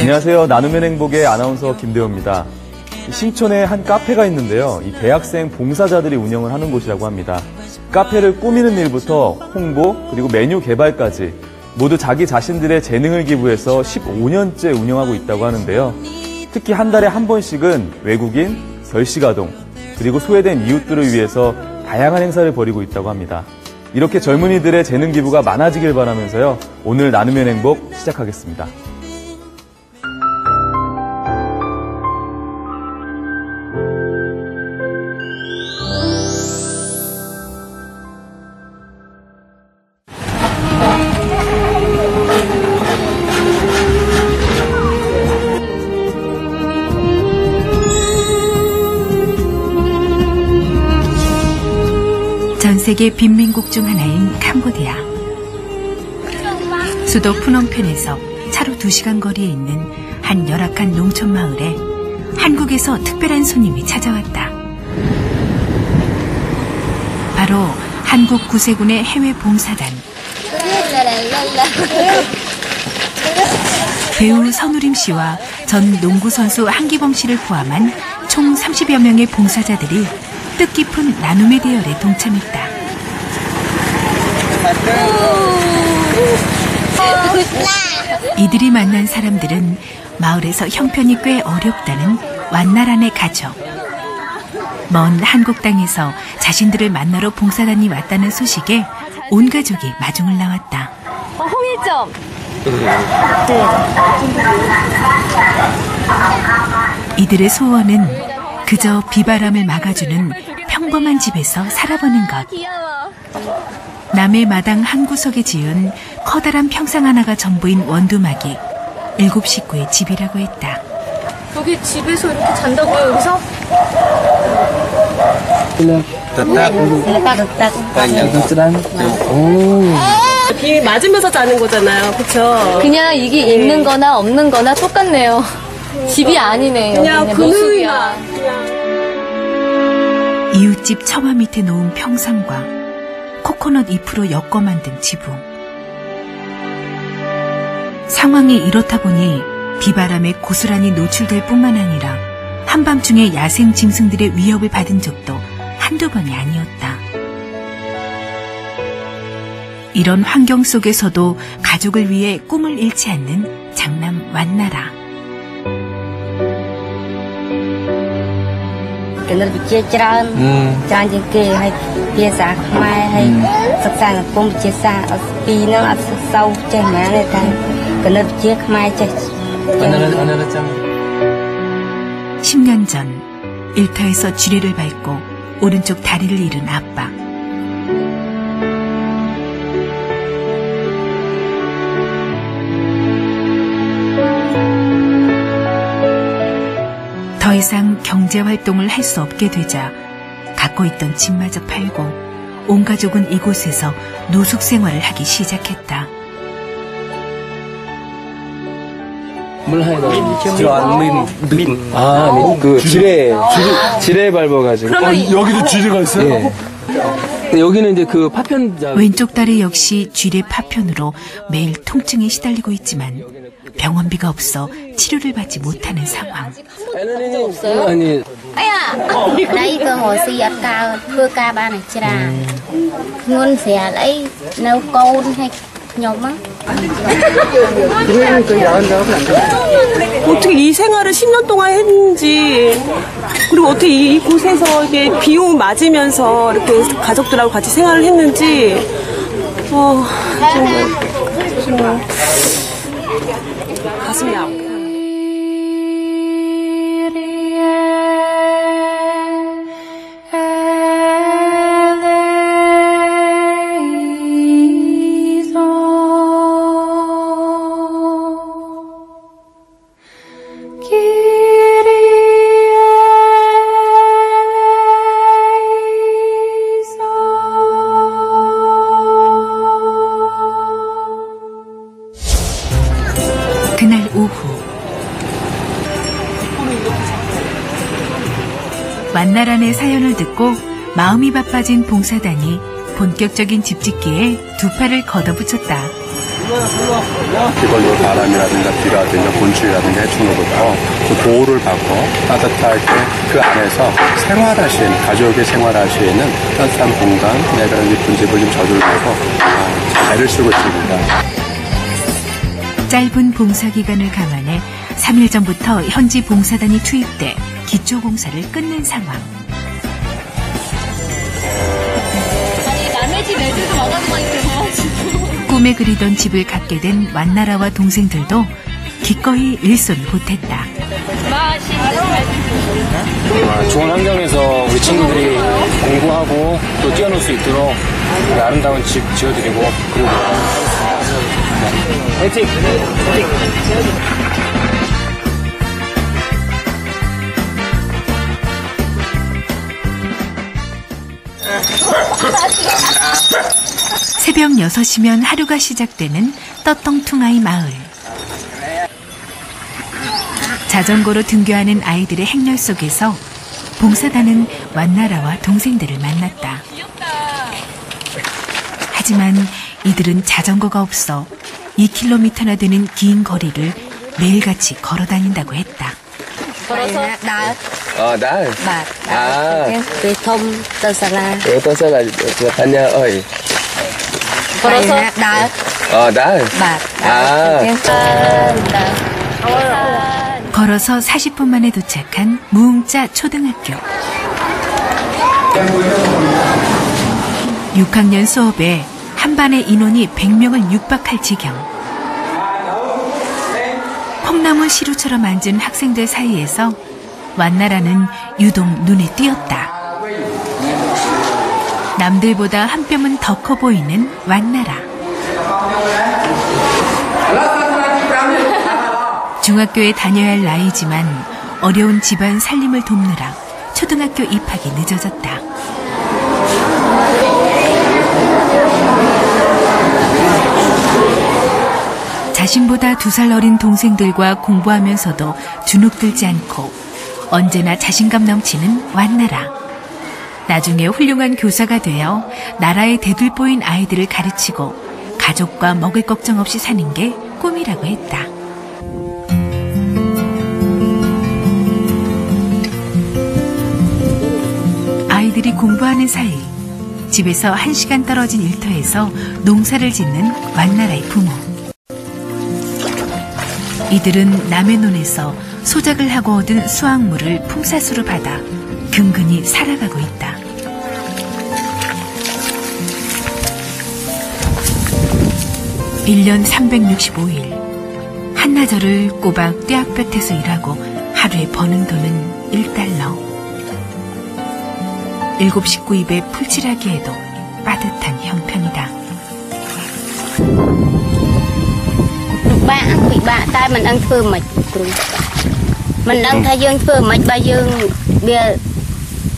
안녕하세요. 나누면 행복의 아나운서 김대호입니다. 신촌에 한 카페가 있는데요. 이 대학생 봉사자들이 운영을 하는 곳이라고 합니다. 카페를 꾸미는 일부터 홍보 그리고 메뉴 개발까지 모두 자기 자신들의 재능을 기부해서 15년째 운영하고 있다고 하는데요. 특히 한 달에 한 번씩은 외국인, 결식아동 그리고 소외된 이웃들을 위해서 다양한 행사를 벌이고 있다고 합니다. 이렇게 젊은이들의 재능 기부가 많아지길 바라면서요. 오늘 나누면 행복 시작하겠습니다. 전 세계 빈민국 중 하나인 캄보디아. 수도 푸놈펜에서 차로 2시간 거리에 있는 한 열악한 농촌 마을에 한국에서 특별한 손님이 찾아왔다. 바로 한국 구세군의 해외 봉사단. 배우 선우림 씨와 전 농구 선수 한기범 씨를 포함한 총 30여 명의 봉사자들이 뜻깊은 나눔의 대열에 동참했다. 이들이 만난 사람들은 마을에서 형편이 꽤 어렵다는 완나란의 가족. 먼 한국 땅에서 자신들을 만나러 봉사단이 왔다는 소식에 온 가족이 마중을 나왔다. 홍일점. 이들의 소원은 그저 비바람을 막아주는 평범한 집에서 살아보는 것. 남의 마당 한 구석에 지은 커다란 평상 하나가 전부인 원두막이 7 식구의 집이라고 했다. 여기 집에서 이렇게 잔다고요, 여기서? 비 맞으면서 자는 거잖아요, 그쵸? 그냥 이게 있는 거나 없는 거나 똑같네요. 집이 아니네요. 그냥 그늘이야. 이웃집 처마 밑에 놓은 평상과 코코넛 잎으로 엮어 만든 지붕. 상황이 이렇다 보니 비바람에 고스란히 노출될 뿐만 아니라 한밤중에 야생 짐승들의 위협을 받은 적도 한두 번이 아니었다. 이런 환경 속에서도 가족을 위해 꿈을 잃지 않는 장남 완나라. 십 년 전 일터에서 쥐레를 밟고 오른쪽 다리를 잃은 아빠. 더 이상 경제활동을 할 수 없게 되자 갖고 있던 집마저 팔고 온 가족은 이곳에서 노숙생활을 하기 시작했다. 그 지뢰 밟아가지고. 여기도 지뢰가 있어요? 예. 여기는 이제 그 파편자. 왼쪽 다리 역시 쥐레 파편으로 매일 통증에 시달리고 있지만 병원비가 없어 치료를 받지 못하는 상황. 없어요? 아니. Đây cơ hội si ở cao thưa ca ba này chưa ra nguồn sẽ lấy nấu côn hay nhom á. 어떻게 이 생활을 10년 동안 했는지, 그리고 어떻게 이곳에서 이게 비용 맞으면서 이렇게 가족들하고 같이 생활을 했는지, 정말 가슴이 아프다. 그날 오후 완나란의 사연을 듣고 마음이 바빠진 봉사단이 본격적인 집짓기에 두 팔을 걷어붙였다. 이걸로 바람이라든가 비라든가 곤충이라든가 해충으로부터 그 보호를 받고 따뜻하게 그 안에서 생활할 수 있는, 가족의 생활할 수 있는 따뜻한 공간, 내가 예쁜 집을 좀 저들고 잘 쓰고 있습니다. 짧은 봉사 기간을 감안해 3일 전부터 현지 봉사단이 투입돼 기초 공사를 끝낸 상황. 아니, 남의 집 애들도 와가지고 있어요, 지금. 꿈에 그리던 집을 갖게 된 완나라와 동생들도 기꺼이 일손 보탰다. 좋은 환경에서 우리 친구들이 공부하고 또 뛰어놀 수 있도록 아름다운 집 지어드리고, 그리고 화이팅! 새벽 6시면 하루가 시작되는 떠똥퉁아이 마을. 자전거로 등교하는 아이들의 행렬 속에서 봉사단은 완나라와 동생들을 만났다. 하지만 이들은 자전거가 없어 2km나 되는 긴 거리를 매일같이 걸어 다닌다고 했다. 걸어서 날. Về thăm tờ Sa La. 또 살아, 다냐, 어이. 걸어서 날. 걸어서 40분 만에 도착한 무웅자 초등학교. 6학년 수업에 한 반의 인원이 100명을 육박할 지경. 콩나물 시루처럼 앉은 학생들 사이에서 완나라는 유독 눈에 띄었다. 남들보다 한 뼘은 더 커 보이는 완나라. 중학교에 다녀야 할 나이지만 어려운 집안 살림을 돕느라 초등학교 입학이 늦어졌다. 자신보다 2살 어린 동생들과 공부하면서도 주눅들지 않고 언제나 자신감 넘치는 완나라. 나중에 훌륭한 교사가 되어 나라의 대들보인 아이들을 가르치고 가족과 먹을 걱정 없이 사는 게 꿈이라고 했다. 아이들이 공부하는 사이 집에서 1시간 떨어진 일터에서 농사를 짓는 완나라의 부모. 이들은 남의 논에서 소작을 하고 얻은 수확물을 품삯으로 받아 근근히 살아가고 있다. (1년 365일) 한나절을 꼬박 떼학볕에서 일하고 하루에 버는 돈은 $1. 7 식구 입에 풀칠하기에도 빠듯한 형편이다. Bị bạ tai mình ăn phơ mạch mình ăn thay dương phơ mạch ba dương bia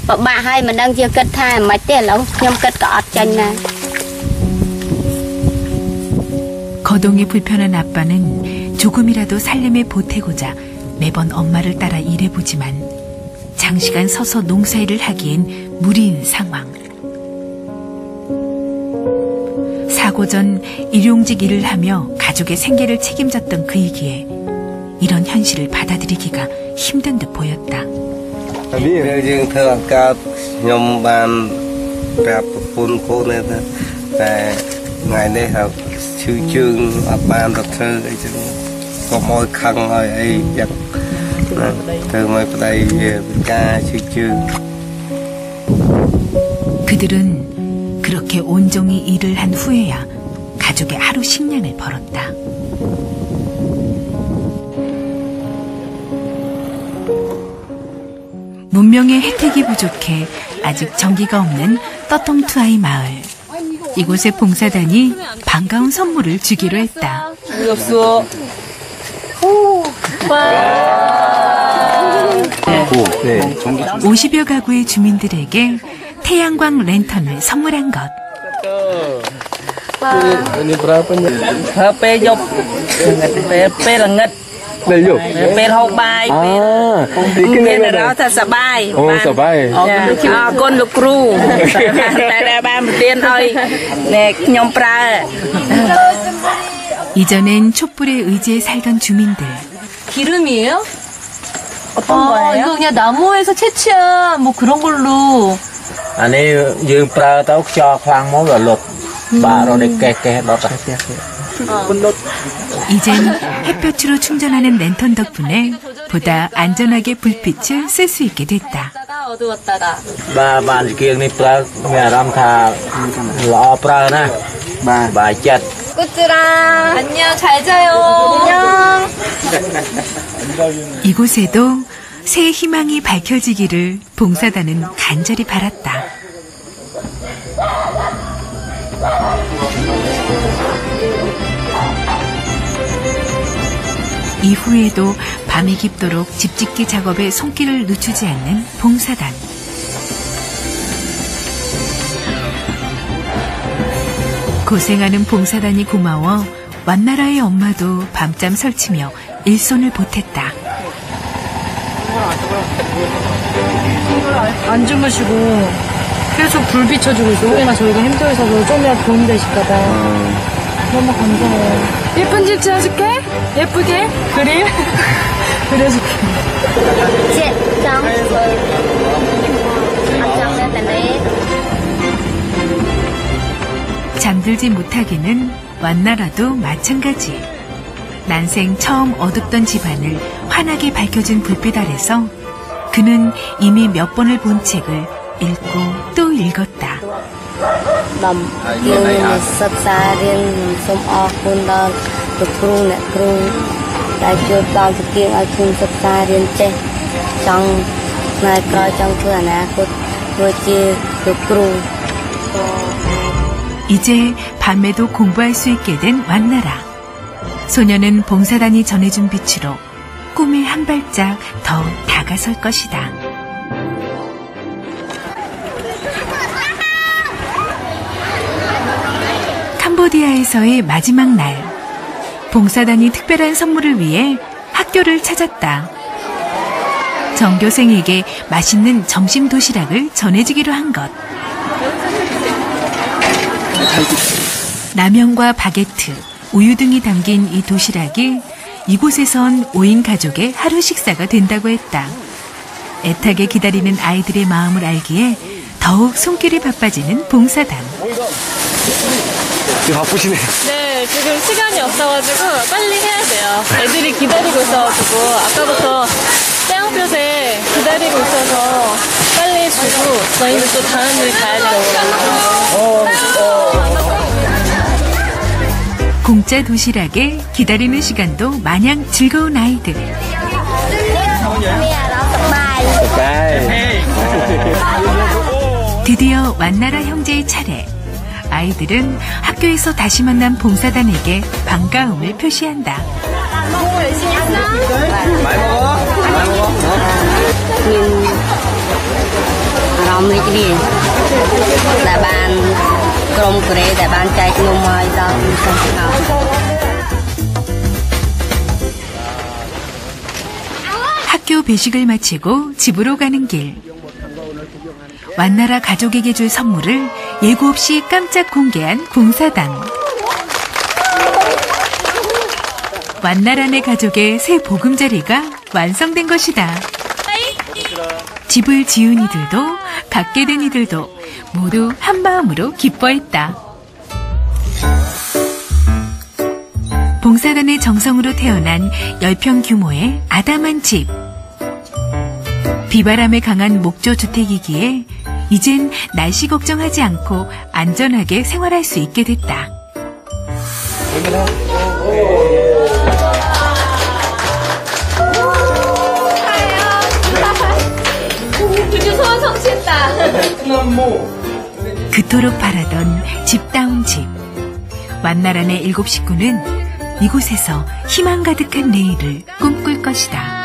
bạ hay mình ăn dương cất thay mạch té lâu nhom cất cọt chanh nè. 거동이 불편한 아빠는 조금이라도 살림에 보태고자 매번 엄마를 따라 일해보지만 장시간 서서 농사일을 하기엔 무리인 상황. 사고 전 일용직 일을 하며 가족의 생계를 책임졌던 그이기에 이런 현실을 받아들이기가 힘든 듯 보였다. 그들은 그렇게 온종일 일을 한 후에야 가족의 하루 식량을 벌었다. 문명의 혜택이 부족해 아직 전기가 없는 떠통투아이 마을. 이곳의 봉사단이 반가운 선물을 주기로 했다. 50여 가구의 주민들에게 태양광 랜턴을 선물한 것. Bên hộp bài bên đó thật sờ bài con lục ru tại đây ba một tiên thôi nè nhom pra 이전엔 촛불에 의지해 살던 주민들. 기름이에요? 어떤 거예요? 이거 그냥 나무에서 채취한 뭐 그런 걸로. 아니, 지금 프라도 저 광모 열로 바로 이렇게 넣었다. 이젠 햇볕으로 충전하는 랜턴 덕분에 보다 안전하게 불빛을 쓸 수 있게 됐다. 어두웠다가. 반지기니 프라 매람 다 러 프라나. 바이챈. 꾸쭈라. 안녕, 잘 자요. 안녕. 이곳에도 새 희망이 밝혀지기를 봉사단은 간절히 바랐다. 이후에도 밤이 깊도록 집짓기 작업에 손길을 늦추지 않는 봉사단. 고생하는 봉사단이 고마워 완나라의 엄마도 밤잠 설치며 일손을 보탰다. 안 주무시고 계속 불 비춰주고 있어. 혹여나 저희가 힘들어서 좀이라도 도움 되실까봐. 너무 감사해요. 예쁜 집 지어줄게. 예쁘게 그림 그려줄게. 잠들지 못하기는 완나라도 마찬가지. 난생 처음 어둡던 집안을 환하게 밝혀준 불빛 아래서 그는 이미 몇 번을 본 책을 읽고 또 읽었다. 이제 밤에도 공부할 수 있게 된 완나라. 소녀는 봉사단이 전해준 빛으로 꿈에 한 발짝 더 다가설 것이다. 캄보디아에서의 마지막 날, 봉사단이 특별한 선물을 위해 학교를 찾았다. 전교생에게 맛있는 점심 도시락을 전해주기로 한 것. 라면과 바게트, 우유 등이 담긴 이 도시락이 이곳에선 5인 가족의 하루 식사가 된다고 했다. 애타게 기다리는 아이들의 마음을 알기에 더욱 손길이 바빠지는 봉사단. 바쁘시네요. 네, 지금 시간이 없어가지고 빨리 해야 돼요. 애들이 기다리고 있어가지고 아까부터 떼양볕에 기다리고 있어서 빨리 주고 저희는 또 다른 일 가야 되고. 공짜 도시락에 기다리는 시간도 마냥 즐거운 아이들. 드디어 완나라 형제의 차례. 아이들은 학교에서 다시 만난 봉사단에게 반가움을 표시한다. 학교 배식을 마치고 집으로 가는 길. 완나라 가족에게 줄 선물을 예고 없이 깜짝 공개한 봉사단. 완나라네 가족의 새 보금자리가 완성된 것이다. 집을 지은 이들도 갖게 된 이들도 모두 한마음으로 기뻐했다. 봉사단의 정성으로 태어난 10평 규모의 아담한 집. 비바람에 강한 목조 주택이기에 이젠 날씨 걱정하지 않고 안전하게 생활할 수 있게 됐다. 드디어 소원 성취했다. 그토록 바라던 집다운 집. 완나라네 7 식구는 이곳에서 희망 가득한 내일을 꿈꿀 것이다.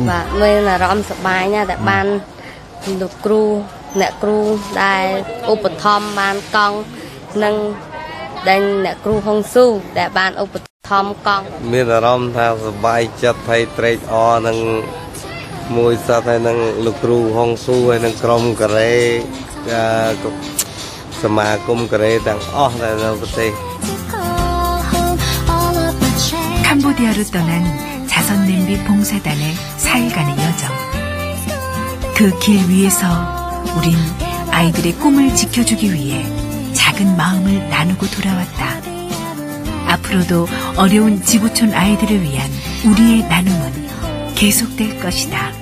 Và mình là rõm sập bài nha, tại ban được cru, nè cru đài upathom ban con nâng đành nè cru hong su để ban upathom con. Mình là rõm tha sập bài chặt thay trade o nâng mùi sa thay nâng lục cru hong su hay nâng krom kare samakum kare đằng o này là vật gì. 바다로 떠난 자선냄비 봉사단의 4일간의 여정. 그 길 위에서 우린 아이들의 꿈을 지켜주기 위해 작은 마음을 나누고 돌아왔다. 앞으로도 어려운 지구촌 아이들을 위한 우리의 나눔은 계속될 것이다.